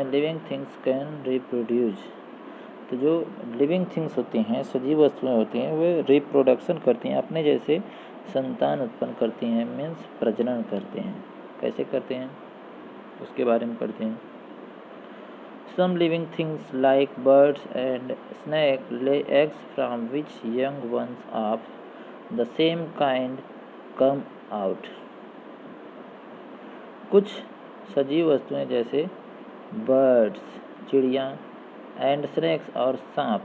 Living things can reproduce. तो जो living things होती हैं, सजीव वस्तुएं होती हैं, वे रिप्रोडक्शन करती हैं, अपने जैसे संतान उत्पन्न करती हैं, मीन्स प्रजनन करते हैं। कैसे करते हैं उसके बारे में पढ़ते हैं। Some living things like birds and snakes lay eggs from which young ones of the same kind come out। कुछ सजीव वस्तुएं जैसे बर्ड्स चिड़िया एंड स्नेक्स और सांप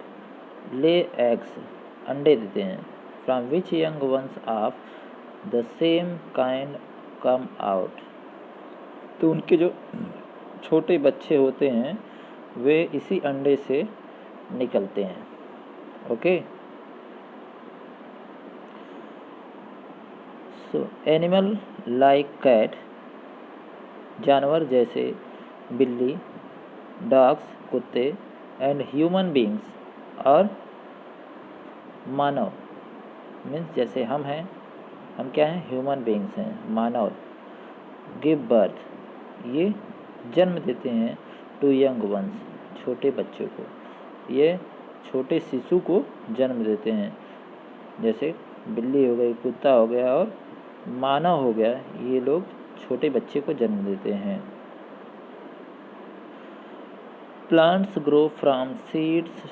ले एग्स अंडे देते हैं, from which young ones of the same kind come out. तो उनके जो छोटे बच्चे होते हैं वे इसी अंडे से निकलते हैं। Okay, so animal like cat, जानवर जैसे बिल्ली, डॉग्स कुत्ते, एंड ह्यूमन बींग्स और मानव, मीन्स जैसे हम हैं, हम क्या हैं, ह्यूमन बींग्स हैं, मानव। गिव बर्थ, ये जन्म देते हैं, टू यंग वंस, छोटे बच्चों को, ये छोटे शिशु को जन्म देते हैं। जैसे बिल्ली हो गई, कुत्ता हो गया और मानव हो गया, ये लोग छोटे बच्चे को जन्म देते हैं। Plants grow from seeds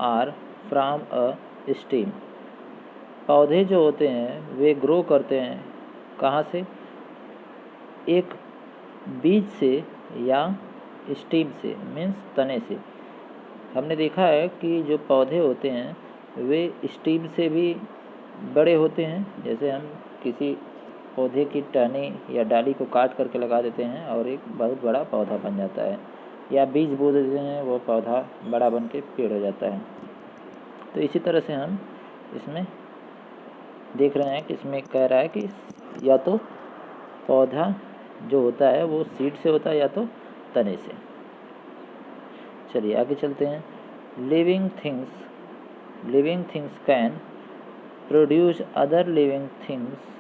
or from a stem. पौधे जो होते हैं वे ग्रो करते हैं कहाँ से, एक बीज से या स्टीम से, मीन्स तने से। हमने देखा है कि जो पौधे होते हैं वे स्टीम से भी बड़े होते हैं। जैसे हम किसी पौधे की टहनी या डाली को काट करके लगा देते हैं और एक बहुत बड़ा पौधा बन जाता है, या बीज बो देते हैं, वो पौधा बड़ा बन के पेड़ हो जाता है। तो इसी तरह से हम इसमें देख रहे हैं कि इसमें कह रहा है कि या तो पौधा जो होता है वो सीड से होता है या तो तने से। चलिए आगे चलते हैं। Living things can produce other living things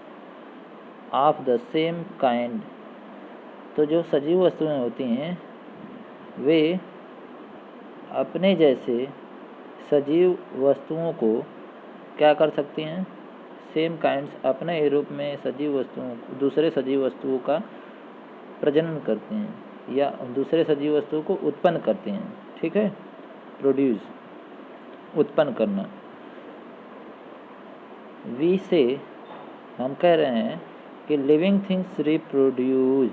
of the same kind. तो जो सजीव वस्तुएं होती हैं वे अपने जैसे सजीव वस्तुओं को क्या कर सकती हैं, सेम काइंड्स, अपने ही रूप में सजीव वस्तुओं, दूसरे सजीव वस्तुओं का प्रजनन करते हैं या दूसरे सजीव वस्तुओं को उत्पन्न करते हैं। ठीक है, प्रोड्यूस, उत्पन्न करना। वी से हम कह रहे हैं कि living things reproduce,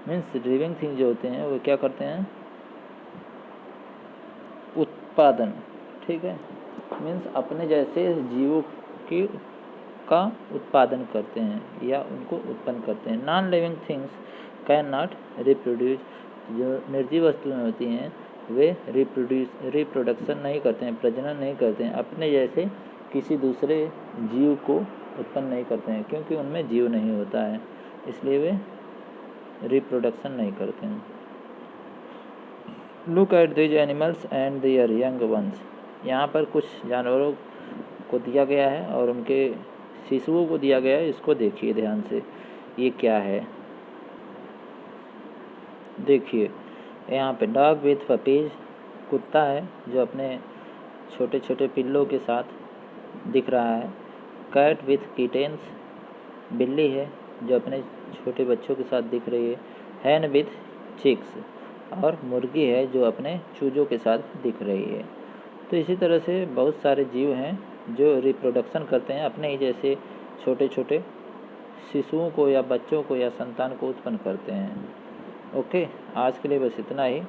means living things जो होते हैं वो क्या करते हैं, उत्पादन। ठीक है, मीन्स अपने जैसे जीवों की का उत्पादन करते हैं या उनको उत्पन्न करते हैं। Non living things can not reproduce. जो निर्जीव वस्तुएं होती हैं वे रिप्रोडक्शन नहीं करते हैं, प्रजनन नहीं करते हैं, अपने जैसे किसी दूसरे जीव को उत्पन्न नहीं करते हैं, क्योंकि उनमें जीव नहीं होता है, इसलिए वे रिप्रोडक्शन नहीं करते हैं। Look at these animals and there young ones. यहाँ पर कुछ जानवरों को दिया गया है और उनके शिशुओं को दिया गया है। इसको देखिए ध्यान से, ये क्या है। देखिए यहाँ पे डॉग विथ पपीज, कुत्ता है जो अपने छोटे छोटे पिल्लों के साथ दिख रहा है। कैट विथ किटेंस, बिल्ली है जो अपने छोटे बच्चों के साथ दिख रही है। हैन विथ चिक्स, और मुर्गी है जो अपने चूजों के साथ दिख रही है। तो इसी तरह से बहुत सारे जीव हैं जो रिप्रोडक्शन करते हैं, अपने ही जैसे छोटे छोटे शिशुओं को या बच्चों को या संतान को उत्पन्न करते हैं। ओके, आज के लिए बस इतना ही।